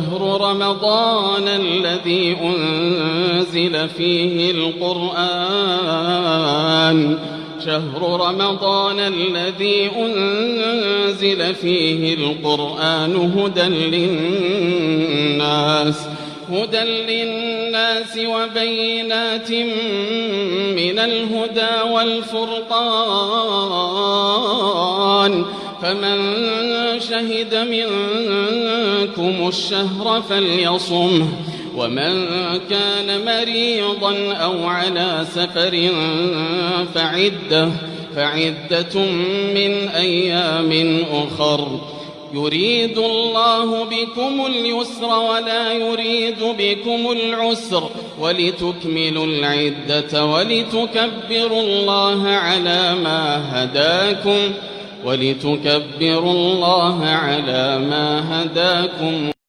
شهر رمضان الذي أنزل فيه القرآن هدى للناس وبينات من الهدى والفرقان، فمن شهد منكم الشهر فليصمه، ومن كان مريضا أو على سفر فعدة من أيام أخر، يريد الله بكم اليسر ولا يريد بكم العسر، ولتكملوا العدة ولتكبروا الله على ما هداكم